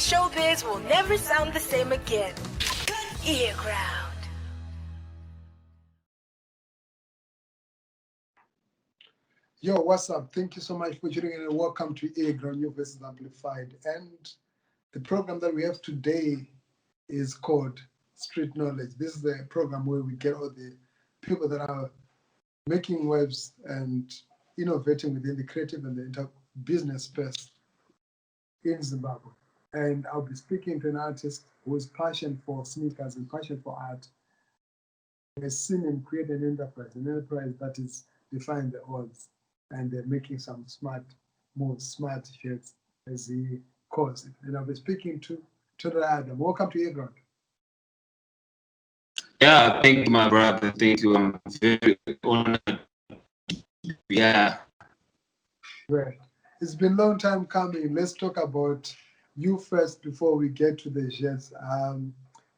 showbiz will never sound the same again. Ear Ground. Yo, what's up? Thank you so much for tuning in and welcome to Ear Ground, Your Voices Amplified. And the program that we have today is called Street Knowledge. This is the program where we get all the people that are making webs and innovating within the creative and the business space in Zimbabwe. And I'll be speaking to an artist whose passion for sneakers and passion for art has seen him create an enterprise that is defying the odds. And they're making some smart moves, smart shirts, as he calls it. And I'll be speaking to Tonderai Adam. Welcome to Ear Ground. Yeah, thank you, my brother. Thank you. I'm very honored. Yeah. Great. It's been a long time coming. Let's talk about you first before we get to the Zhets.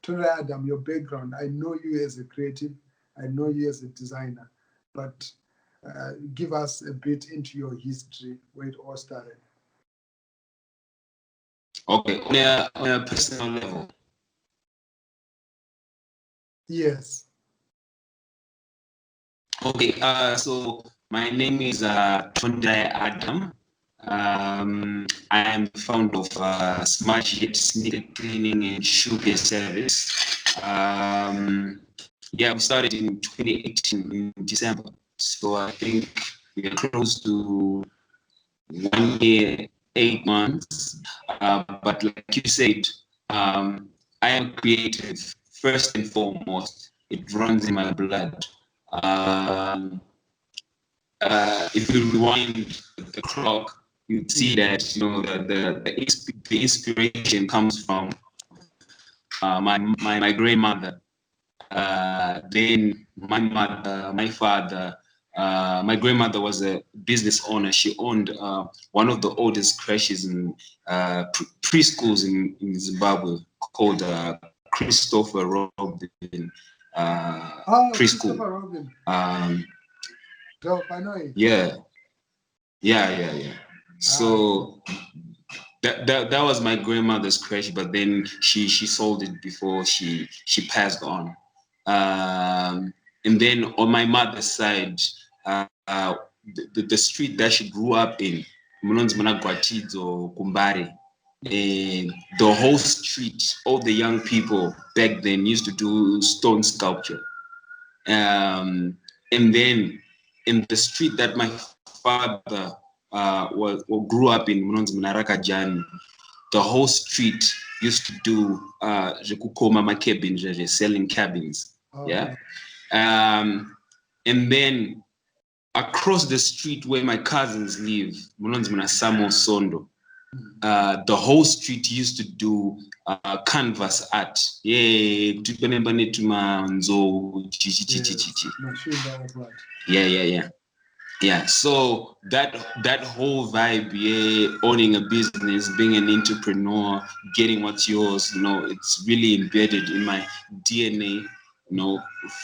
Tonderai Adam, your background. I know you as a creative. I know you as a designer. But give us a bit into your history, where it all started. Okay, on a personal level. Yes. Okay, so my name is Tonderai Adam. I am the founder of Zhet sneaker cleaning and shoe care service. Yeah, we started in 2018 in December. So I think we are close to 1 year, 8 months. But like you said, I am creative first and foremost. It runs in my blood. If you rewind the clock, you'd see that the inspiration comes from my grandmother. Then my mother, my father. My grandmother was a business owner. She owned one of the oldest creches in preschools in Zimbabwe called Christopher Robin preschool. Robin. Dope, I know it. Yeah. So that was my grandmother's creche, but then she sold it before she passed on. And then on my mother's side, the street that she grew up in, Gwatidzo, Kumbare, and the whole street, all the young people back then used to do stone sculpture. And then in the street that my father grew up in, the whole street used to do selling cabins. Yeah. And then across the street where my cousins live, the whole street used to do canvas art. Yeah. Yeah, so that whole vibe, owning a business, being an entrepreneur, getting what's yours, it's really embedded in my DNA,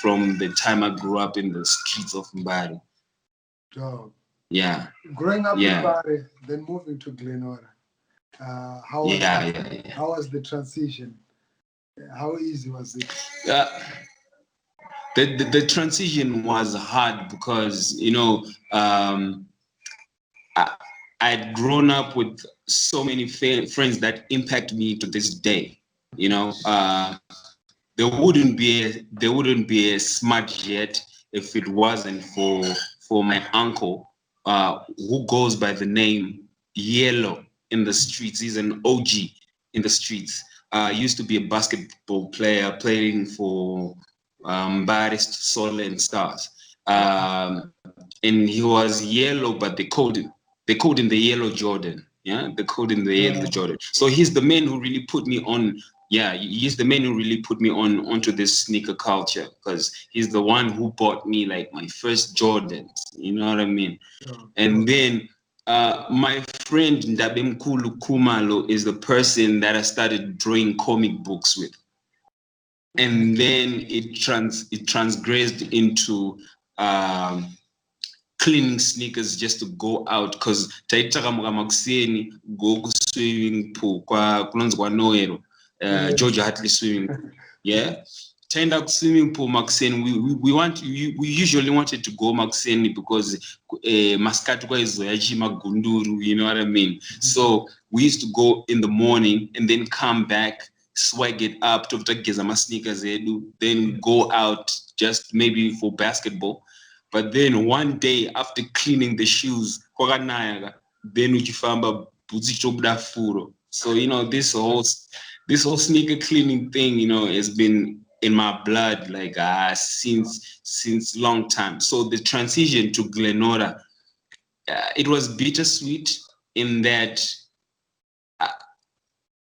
from the time I grew up in the streets of Mbari. Oh. Yeah. Growing up in Mbari, then moving to Glenora. How was the transition? How easy was it? The transition was hard because I'd grown up with so many friends that impact me to this day. There wouldn't be a smart Zhet if it wasn't for my uncle, who goes by the name Yellow in the streets. He's an OG in the streets. Used to be a basketball player playing for Barist Sol and Stars. And he was yellow, but they called him the Yellow Jordan. Yeah, they called him the Yellow Jordan. So he's the man who really put me on. Yeah, he's the man who really put me onto this sneaker culture, because he's the one who bought me like my first Jordans. You know what I mean? And then my friend Ndabemkulu Kumalo is the person that I started drawing comic books with. And then it transgressed into cleaning sneakers just to go out, because taitaka makuseni go swimming pool, kunonzi kwaNoero, Georgia Hartley swimming pool. Yeah. Turned up swimming pool Maxen. We usually wanted to go Maxen because Mascatu is Magunduru, you know what I mean? So we used to go in the morning and then come back, swag it up to get sneakers, then go out just maybe for basketball. But then one day after cleaning the shoes, then uchifamba butsi chobda furo. So you know this whole sneaker cleaning thing, you know, has been in my blood like since long time. So the transition to Glenora, it was bittersweet in that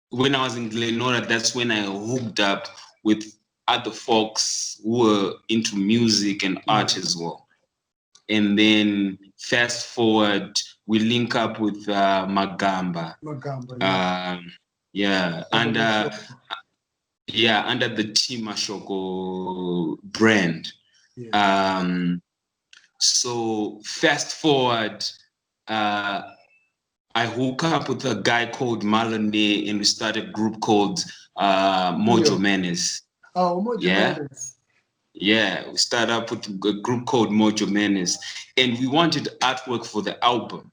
when I was in Glenora, that's when I hooked up with other folks who were into music and art as well. And then fast forward, we link up with Magamba. Under the Team Mhako brand. Yeah. So fast forward, I hook up with a guy called Malone and we started a group called Mojo Menace. Oh, Mojo Menace. Yeah, we started up with a group called Mojo Menace and we wanted artwork for the album.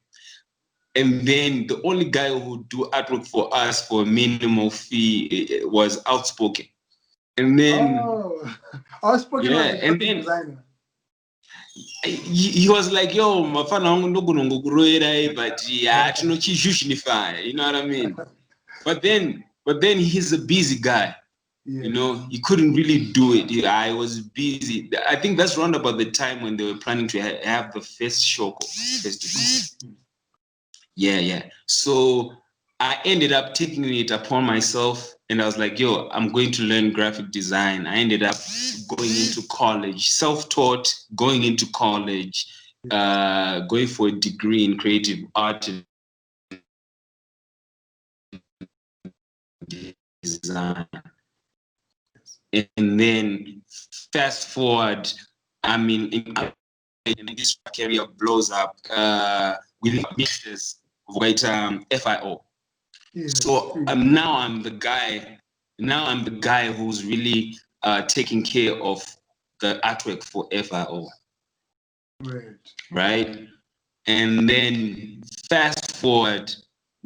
And then the only guy who would do artwork for us for a minimal fee was Outspoken. And then Outspoken was a graphic designer. He was like, yo, mafana wangu ndogo kuroera but yeah, tinochizhushinify, you know what I mean? But then he's a busy guy. Yeah. You know, he couldn't really do it. I was busy. I think that's around about the time when they were planning to have the first Shoko festival. Yeah. So I ended up taking it upon myself and I was like, yo, I'm going to learn graphic design. I ended up going into college, self-taught, going into college, going for a degree in creative art and design. And then fast forward, I mean, in this career blows up with mixes with FIO. Yes. So now I'm the guy who's really taking care of the artwork for FIO. Right. And then fast forward,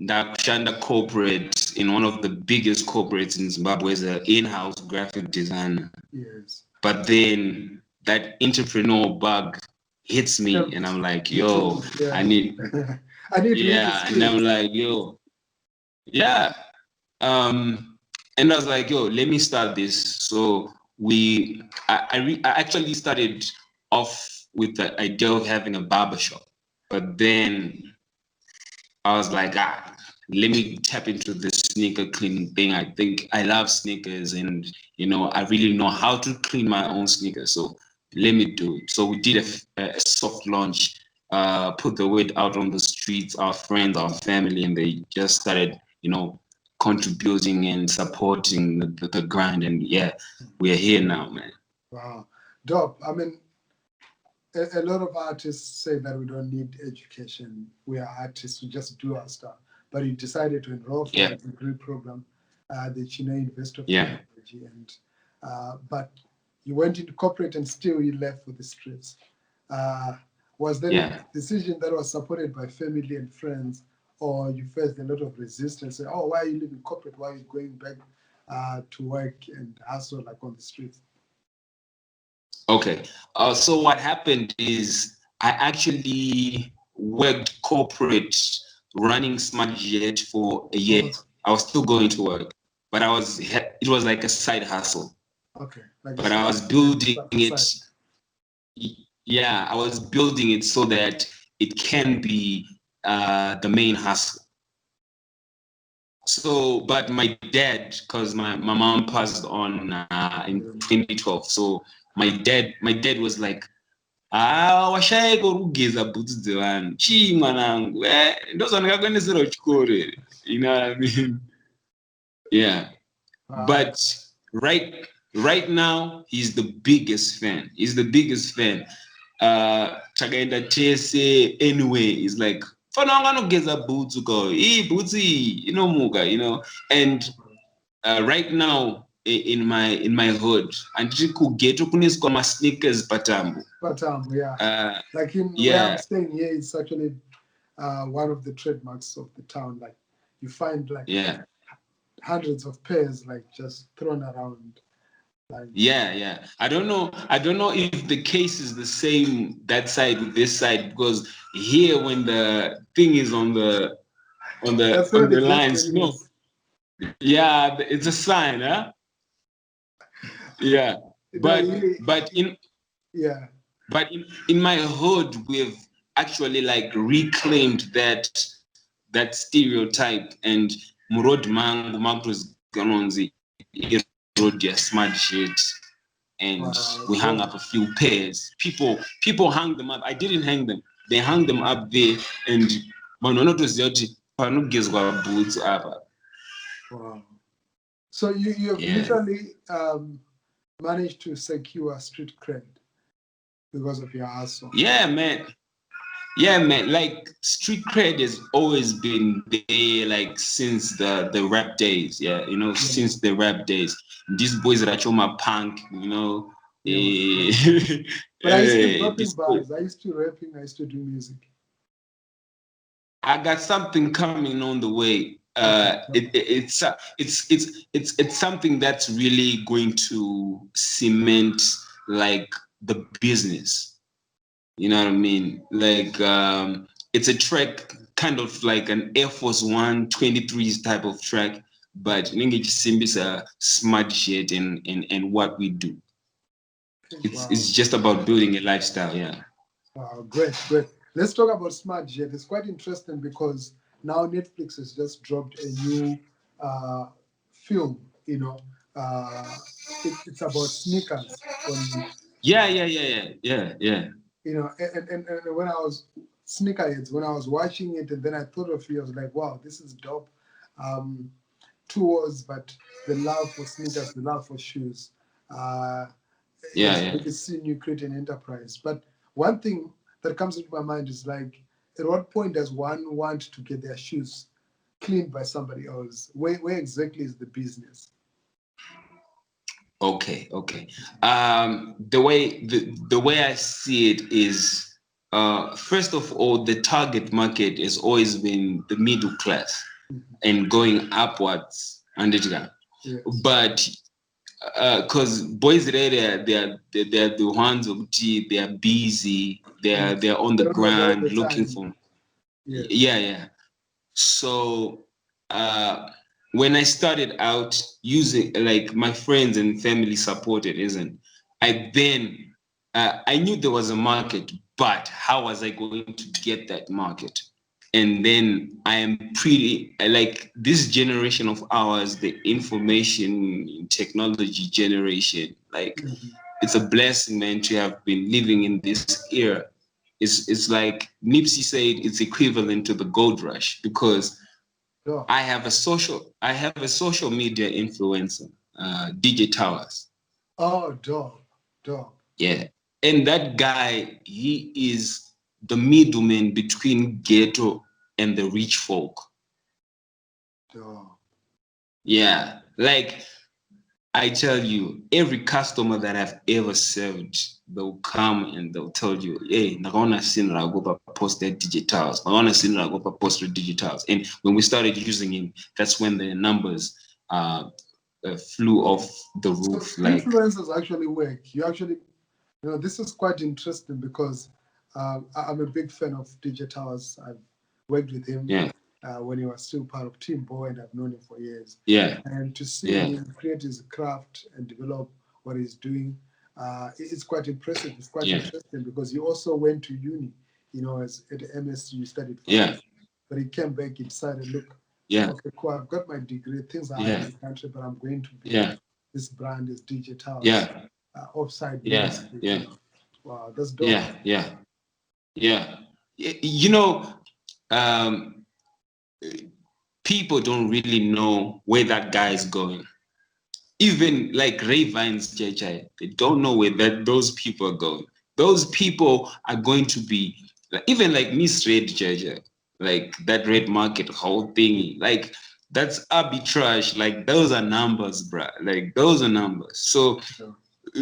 Shanda corporate in one of the biggest corporates in Zimbabwe as an in-house graphic designer. Yes. But then that entrepreneur bug hits me and I'm like, yo, I need and I'm like, yo, yeah. And I was like, yo, let me start this. So I actually started off with the idea of having a barbershop. But then I was like, let me tap into the sneaker cleaning thing. I think I love sneakers and, you know, I really know how to clean my own sneakers. So let me do it. So we did a soft launch, put the word out on the streets, our friends, our family, and they just started, you know, contributing and supporting the grind. And yeah, we're here now, man. Wow. Dope. I mean, a lot of artists say that we don't need education. We are artists, we just do our stuff. But you decided to enroll for a degree program, the Chino University of Technology. And but you went into corporate and still you left for the streets. Was there a decision that was supported by family and friends, or you faced a lot of resistance? Say, oh, why are you leaving corporate? Why are you going back to work and hustle like on the streets? Okay, so what happened is I actually worked corporate running SneakerHead for a year. I was still going to work, but it was like a side hustle. Okay. But I was building it. Yeah, I was building it so that it can be the main hustle. So, but my dad, because my mom passed on in 2012. So my dad was like, washayeka kugeza boots dzevanhu chii mwanangu ndozvandakakuendesera kuchikoro. You know what I mean? Yeah. But right now he's the biggest fan. Takaenda tese anyway, is like For now, I'm gonna get a boots go. Bootsy, muga, and right now in my hood, and you could get to kunis my sneakers patambu. Patambu, yeah. Like where yeah. I'm staying here, it's actually one of the trademarks of the town. Like you find like hundreds of pairs like just thrown around. Like, yeah. I don't know if the case is the same that side with this side, because here when the thing is on the lines, yeah, it's a sign, huh? Yeah. But in my hood, we've actually like reclaimed that stereotype, and Murod Mangu Magros Ganonzi wrote their smart shit, and we hung up a few pairs. People hung them up. I didn't hang them. They hung them up there, and boots up. Wow. So you've literally managed to secure street cred because of your hustle. Yeah, man. Like street cred has always been there, like since the rap days. Yeah, since the rap days. These boys that are choma punk, But I used to drop in bars. I used to rapping. I used to do music. I got something coming on the way. It's something that's really going to cement like the business. You know what I mean? Like it's a track kind of like an Air Force One 23s type of track, but Ningich Simbi is a smart shit in what we do. It's just about building a lifestyle, yeah. Wow, great. Let's talk about Smart Jet. It's quite interesting because now Netflix has just dropped a new film. It's about sneakers. Yeah. And when I was SneakerHeads, when I was watching it, and then I thought of you, I was like, wow, this is dope. Two words, but the love for sneakers, the love for shoes. It's seeing you create an enterprise. But one thing that comes into my mind is like, at what point does one want to get their shoes cleaned by somebody else? Where exactly is the business? Okay. The way I see it is, first of all, the target market has always been the middle class and going upwards, but because boys there, they're the ones of they are busy, they're on the ground looking for. Yeah. So when I started out using, like, my friends and family supported, I knew there was a market, but how was I going to get that market? And then I am pretty, like, this generation of ours, the information technology generation, like, it's a blessing, man, to have been living in this era. It's like Nipsey said, it's equivalent to the gold rush, because I have a social media influencer, DJ Towers. Oh, dope. Yeah. And that guy, he is the middleman between ghetto and the rich folk. Dope. Yeah. Like, I tell you, every customer that I've ever served, they'll come and they'll tell you, hey, Nagona Sinra go post their digitals. Nagona Sinra go post their digitals. And when we started using him, that's when the numbers flew off the roof. So like, influencers actually work. You actually, this is quite interesting because I'm a big fan of DJ Towers. I've worked with him when he was still part of Team Boy, and I've known him for years. Yeah. And to see him create his craft and develop what he's doing, it's quite impressive. It's quite interesting because he also went to uni, as at the MSc, you studied finance. But he came back, he decided, look, okay, cool, I've got my degree, things are hard in the country, but I'm going to build this brand, this DJ Towers, offside. Wow, that's dope. Yeah. People don't really know where that guy is going. Even like Ray Vines, JJ, they don't know where those people are going. Those people are going to be, even like Miss Red, JJ. like that red market whole thing, like that's arbitrage. Like those are numbers, bruh. Like those are numbers. So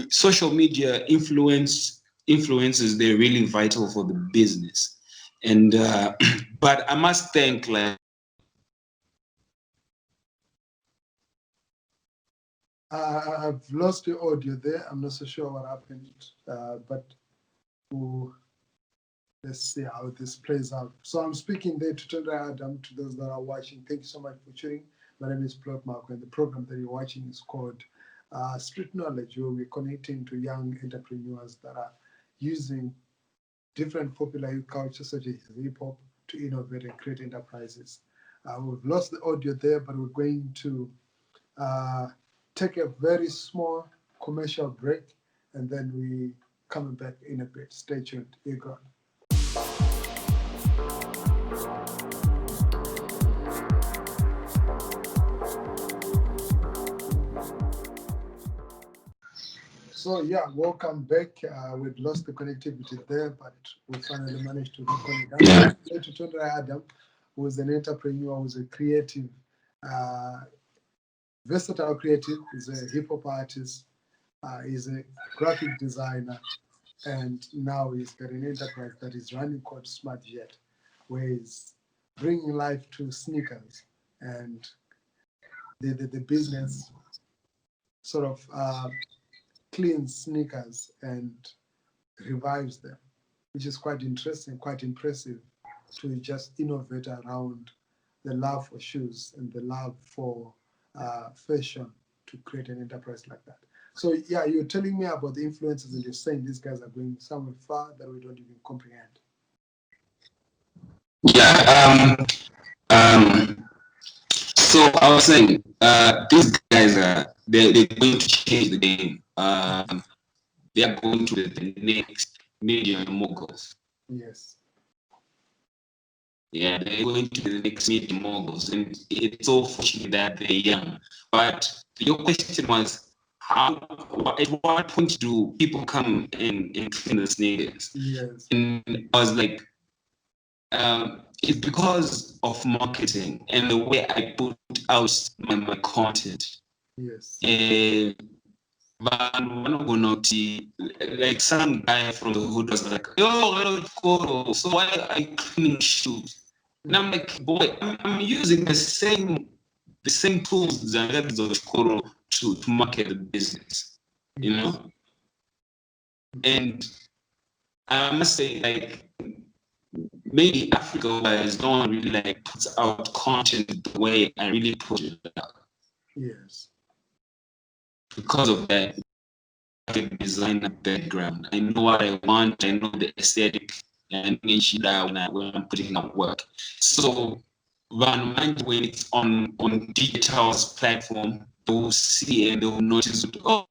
social media influences, they're really vital for the business. And but I must thank, like, I've lost the audio there. I'm not so sure what happened, but let's see how this plays out. So I'm speaking there to Tonderai Adam, to those that are watching. Thank you so much for tuning. My name is Plot Mhako, and the program that you're watching is called Street Knowledge, where we're connecting to young entrepreneurs that are using different popular youth cultures such as hip hop to innovate and create enterprises. We've lost the audio there, but we're going to take a very small commercial break, and then we coming back in a bit. Stay tuned. Egon. So yeah, welcome back. We'd lost the connectivity there, but we finally managed to reconnect. I'm here to Tonderai Adam, who is an entrepreneur, who's a creative, versatile creative. He's a hip hop artist. He's a graphic designer, and now he's got an enterprise that is running called Zhet, where he's bringing life to sneakers, and the business sort of cleans sneakers and revives them, which is quite interesting, quite impressive to just innovate around the love for shoes and the love for fashion to create an enterprise like that. So yeah, you're telling me about the influences, and you're saying these guys are going somewhere far that we don't even comprehend. Yeah. So I was saying, these guys they're going to change the game. They are going to the next media moguls. Yes. Yeah, they're going to the next media moguls, and it's so fortunate that they're young. But your question was, at what point do people come and clean the sneakers? Yes. And I was like, it's because of marketing and the way I put out my content. Yes. Like some guy from the hood was like, yo, hello, Koro, so why are you cleaning shoes? And I'm like, boy, I'm using the same tools that of Koro to market the business, you know? And I must say, like, maybe Africa wise, no one really like puts out content the way I really put it out. Yes. Because of that designer background, I know what I want, I know the aesthetic, and when I'm putting out work. So when it's on digital's platform, they'll see and they'll notice, oh,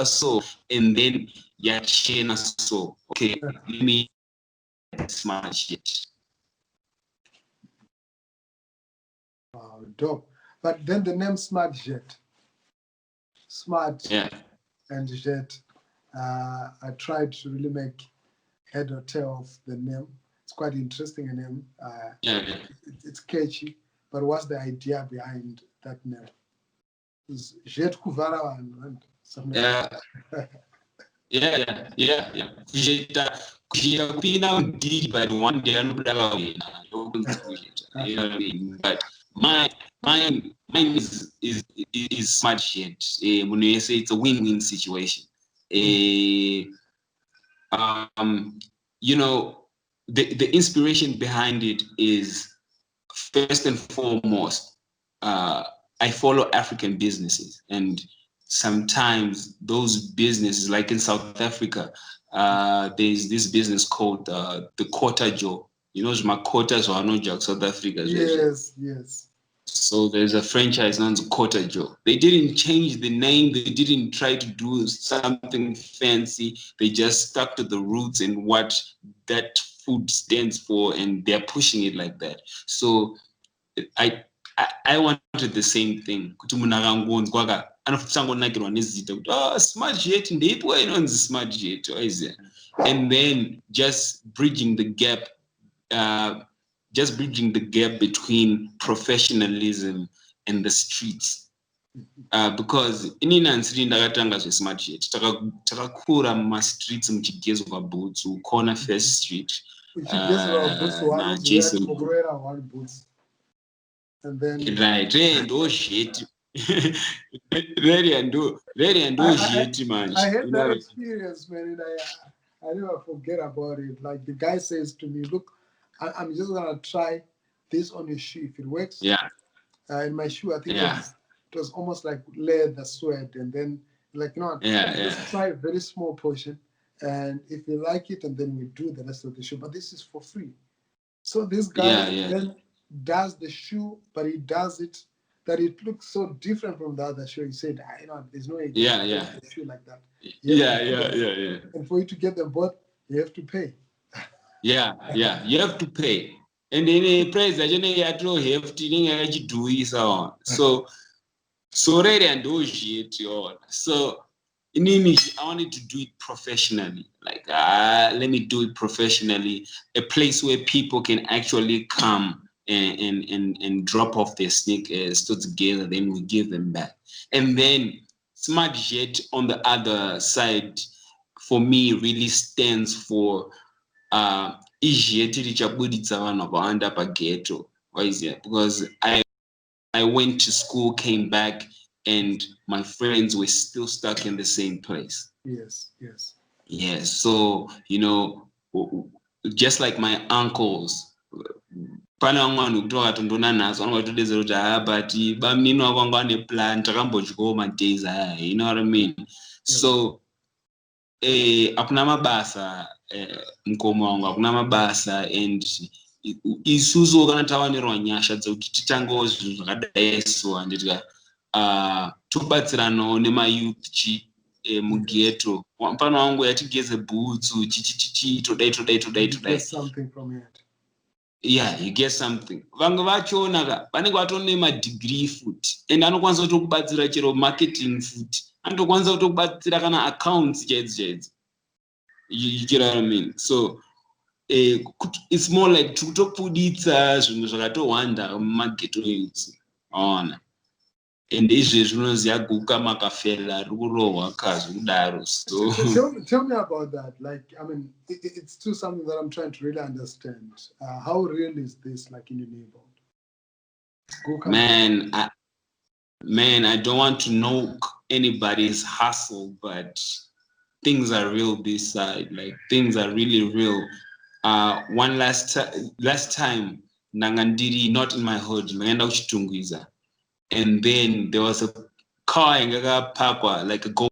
so, and then so okay, let me smart shit. Wow, dope. But then the name Zhet. Smart, yeah, and Zhet. I tried to really make head or tail of the name. It's quite interesting a name. It's catchy, but what's the idea behind that name? Zhet Kuvara and something. Yeah. But one day I'm you know what I mean? But mine is smart shit. When you say it's a win-win situation. You know, the inspiration behind it is, first and foremost, I follow African businesses, and sometimes those businesses, like in South Africa, there's this business called the Quarter Joe. You know, my quarters are not just South Africa. Yes. So there's a franchise known as Quarter Joe. They didn't change the name. They didn't try to do something fancy. They just stuck to the roots and what that food stands for, and they're pushing it like that. So I wanted the same thing. Smart jet smart jet, and then just bridging the gap just bridging the gap between professionalism and the streets. Because inini hansiri ndakatanga zvesmart jet takakura mumastreets muchigezwa boots corner first street Jason. And then right ndo Zhet really ndo Zhet man. I had that experience, man, and I never forget about it. Like the guy says to me, look, I'm just gonna try this on your shoe. If it works, in my shoe, I think it was almost like leather sweat, and then like just try a very small portion, and if you like it, and then we do the rest of the shoe. But this is for free. So this guy then does the shoe, but he does it that it looks so different from the other shoe. He said, there's no way you can do a shoe like that. Yeah. And for you to get them both, you have to pay. You have to pay. And then the price that you have to do is on. So really and do shit, so in image, I wanted to do it professionally. Like, let me do it professionally. A place where people can actually come and drop off their sneakers together, then we give them back. And then Smart Zhet on the other side, for me, really stands for Zhet richabuditsa vanhu vakawanda paghetto. Why is it? Because I went to school, came back, and my friends were still stuck in the same place. Yes. So, just like my uncles, pane vamwe vanhu kuti vakatondona nhasi vanongatodedzera kuti but bamnini vakanga vane plan takambodyawo madays aya, you know what I mean? So hakuna mabasa mukoma wangu, hakuna mabasa, and isusu kana tawanerwa nyasha dzekuti titangewo zvinhu zvakadai so handiti tobatsiranawo nemayouth mughetto. Pano wangu yatigeze bhutsu chichichichi todai. Something from it. Yeah, you get something. Vange vachiona vanenge vatone madegree futi, and anokwanisa kutokubatsira chero marketing futi, anotokwanisa kutokubatsira kana accounts chaidzo. You get what I mean? So it's more like kutopuditsa zvinhu zvakatowanda mumaghetto youths. And izvezvi unoziva guka makafela rurohwa kazi kudaro. So tell me about that. Like, I mean, it's still something that I'm trying to really understand. How real is this, like, in your neighborhood? Man, I don't want to knock anybody's hustle, but things are real this side. Like, things are really real. One last time, Nangandiri, not in my hood, Nanganda Uchitungwiza. And then there was a car in Papa, like a go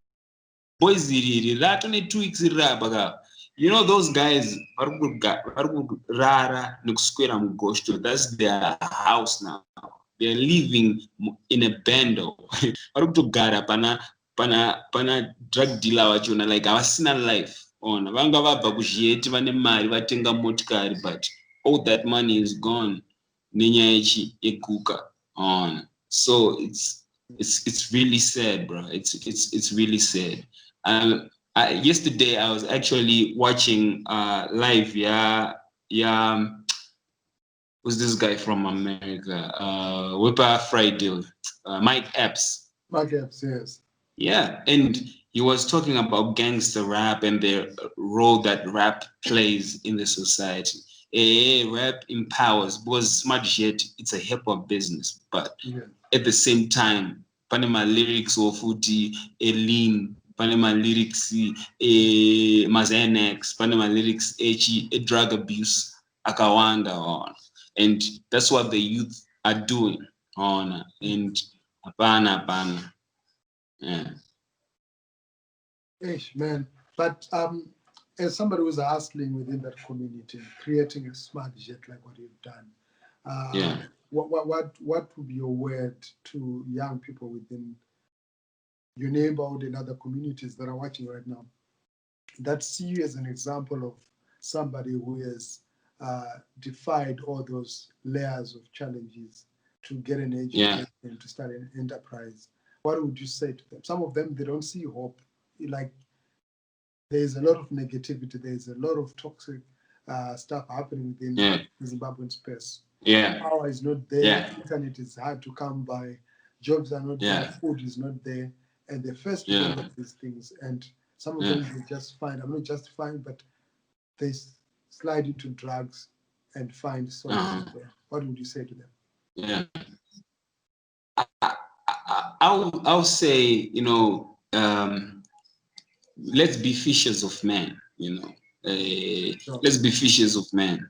boys that only 2 weeks. You know those guys, that's their house now. They're living in a bando. Pana drug dealer wachona, like avasina life on. Vanga vabva kuZhet vane mari vatenga motikari, but all that money is gone. Nenyaya yeguka on. So it's really sad, bro. It's really sad. Yesterday I was actually watching live. Who's this guy from America? Whipper Friday. Mike Epps. Yes. Yeah, and he was talking about gangster rap and the role that rap plays in the society. Rap empowers, because Smart Zhet, it's a hip hop business, but at the same time, Panama lyrics or Futi, lean, Panama lyrics, Mazenex, Panama lyrics, drug abuse, akawanda on, and that's what the youth are doing on, and apana. Yeah. Man, but as somebody who's hustling within that community, creating a Smart Zhet like what you've done, what would be your word to young people within your neighborhood and other communities that are watching right now that see you as an example of somebody who has defied all those layers of challenges to get an education and to start an enterprise? What would you say to them? Some of them, they don't see hope. Like, there's a lot of negativity, there's a lot of toxic stuff happening within the Zimbabwean space. Power is not there. Internet is hard to come by. Jobs are not there. Food is not there. And they're first to all of these things. And some of them they just find, I'm not justifying, but they slide into drugs and find solace there. What would you say to them? I'll say, let's be fishers of men, let's be fishers of men.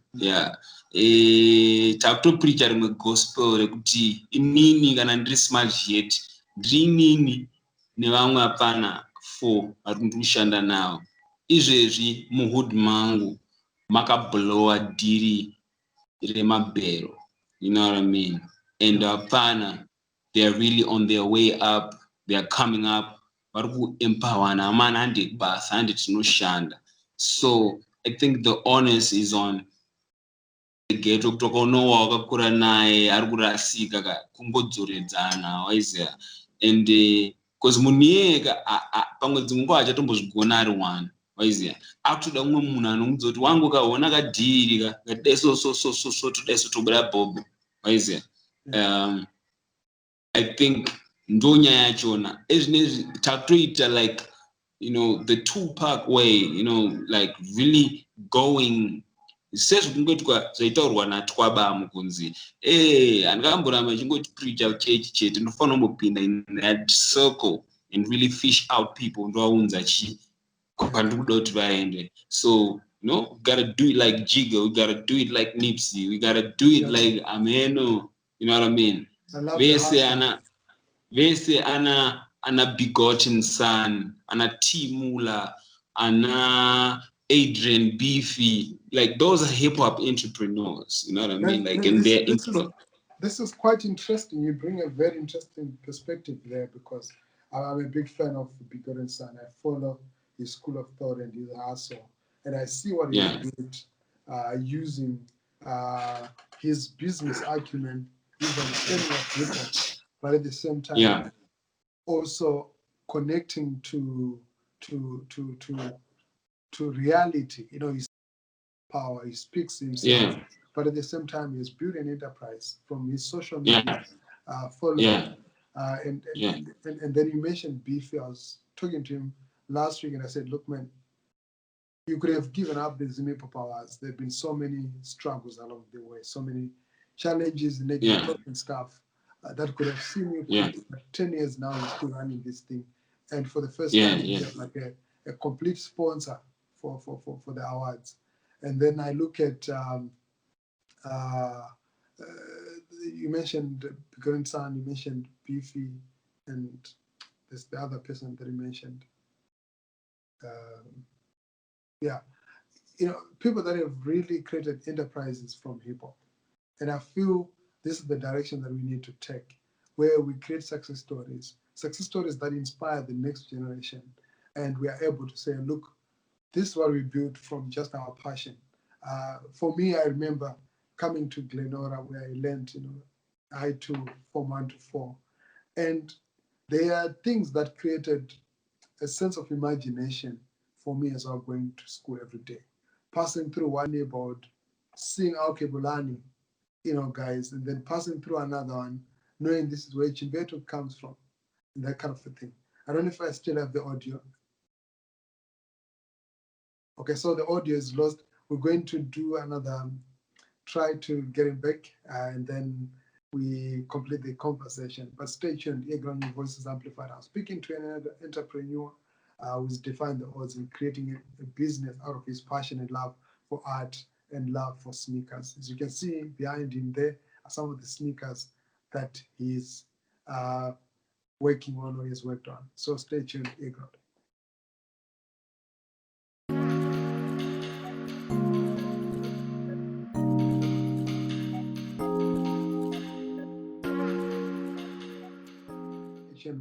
Takutopreacha rimwe gospel rekuti inini kana ndiri smart jet ndiri inini nevamwe apana 4 vari kushanda navo. Izvezvi muhood mangu makablowa dhiri remabhero, you know what I mean? And apana, they are really on their way up, they are coming up. So I think the onus is on the ghetto kutoka wakakura naye ari kurasika kungodzoredzana waiziya, and because muniyeka pamwe dzimwe nguva achatombozvigona ari one waiziya, akutoda umwe munhu anomudza kuti wangu kaona kadhiri kadai so todai sotobuda bhobho waiziya. I think ndo nyaya yachona ezvinezvi takutoita like the Tupac way, like really going sezvikungoitwa zvaitaurwa naTwaba mukunzi andikamboramba achingoti preacher church chete, ndinofanira kumbopinda in that circle and really fish out people ndovaunza chi kwandikuda kuti vaende. So we gotta do it like Jigga, we gotta do it like Nipsey, we gotta do it like Ameno, you know what I mean? Vese ana begotten son, ana Timula, ana Adrian Beefy, like those are hip hop entrepreneurs, you know what I mean? Like this is quite interesting. You bring a very interesting perspective there, because I'm a big fan of Begotten Son. I follow his school of thought and his hustle, and I see what he did using his business acumen, his understanding of hip hop, but at the same time also connecting to reality. His power, he speaks himself, but at the same time he's built an enterprise from his social media following. And then you mentioned Beefy. I was talking to him last week and I said, look man, you could have given up the Zim Hip-Hop Awards. There have been so many struggles along the way, so many challenges, negative and stuff that could have seen you for 10 years now. You're still running this thing, and for the first time you get like a complete sponsor for the awards. And then I look at you mentioned Begotten Son, you mentioned Beefy, and there's the other person that you mentioned. People that have really created enterprises from hip hop. And I feel this is the direction that we need to take, where we create success stories that inspire the next generation. And we are able to say, look, this is what we built from just our passion. For me, I remember coming to Glenora where I learned, I2, Form 1 to 4. And there are things that created a sense of imagination for me as I was going to school every day. Passing through one neighborhood, seeing Aukebulani, guys, and then passing through another one, knowing this is where Chimbeto comes from, and that kind of a thing. I don't know if I still have the audio. Okay, so the audio is lost. We're going to do another, try to get it back, and then we complete the conversation. But stay tuned, Eagle New Voices Amplified. I'm speaking to an entrepreneur who's defined the odds in creating a business out of his passion and love for art and love for sneakers. As you can see behind him there are some of the sneakers that he's working on or he's worked on. So stay tuned, Eagle.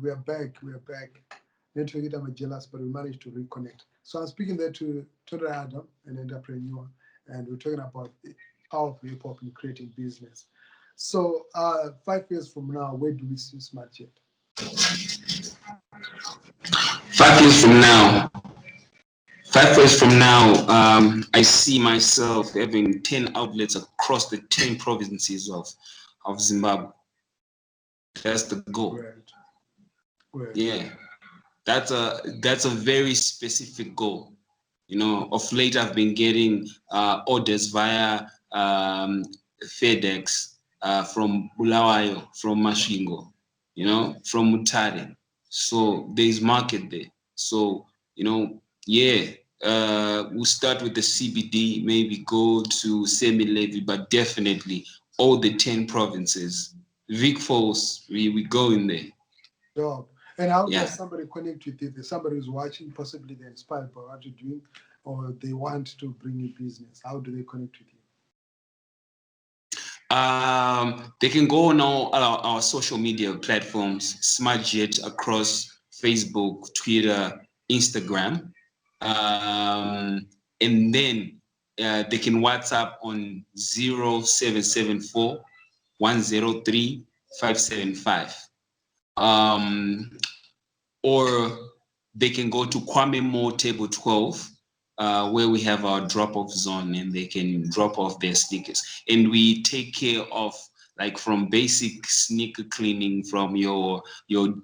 We are back. Network it, I'm jealous, but we managed to reconnect. So I'm speaking there to Tonderai Adam, an entrepreneur, and we're talking about the power of hip hop in creating business. So 5 years from now, where do we see Smart Jet? 5 years from now, 5 years from now, I see myself having 10 outlets across the 10 provinces of Zimbabwe. That's the goal. Great. Yeah, that's a very specific goal. You know, of late I've been getting orders via FedEx from Bulawayo, from Masvingo, you know, from Mutare. So there's market there. So, you know, yeah, we'll start with the CBD, maybe go to semi-levy, but definitely all the 10 provinces. Vic Falls, we go in there. Job. And how Yeah. does somebody connect with you? There's somebody who's watching, possibly they're inspired by what you're doing, or they want to bring you business. How do they connect with you? They can go on our social media platforms, SmartJet, across Facebook, Twitter, Instagram. And then they can WhatsApp on 0774 103 575. Or they can go to Kwame Mo Table 12, where we have our drop-off zone, and they can drop off their sneakers. And we take care of, like, from basic sneaker cleaning, from your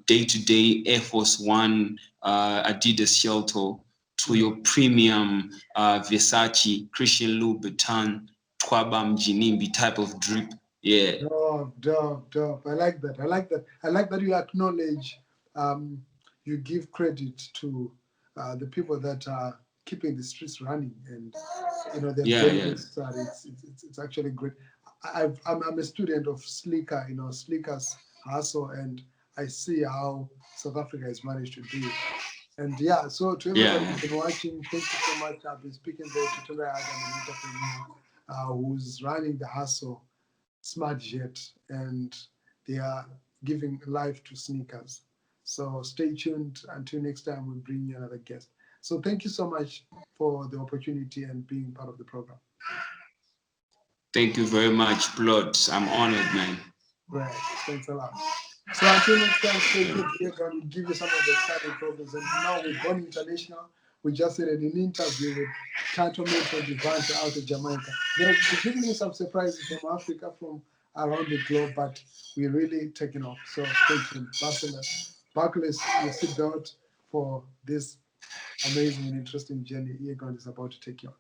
day-to-day Air Force One, Adidas Shelto, to your premium Versace, Christian Louboutin, Twabam Jinimbi type of drip. Yeah. Dope. I like that. I like that you acknowledge, you give credit to the people that are keeping the streets running, and you know they're very necessary. It's actually great. I'm a student of Sneaker, you know, Sneaker's hustle, and I see how South Africa has managed to do it. And yeah, so to everybody who's been watching, thank you so much. I've been speaking there to Tonderai Adam, an entrepreneur who's running the hustle, SmartJet, and they are giving life to sneakers. So stay tuned. Until next time, we'll bring you another guest. So thank you so much for the opportunity and being part of the program. Thank you very much, Plot. I'm honored, man. Right. Thanks a lot. So until next time, stay tuned. We're going to give you some of the exciting programs. And now we're going international. We just did an interview with Tanto Metro Devante out of Jamaica. They're giving you some surprises from Africa, from around the globe, but we're really taking off. So stay tuned. Buckle your seatbelt for this amazing and interesting journey Egon is about to take you on.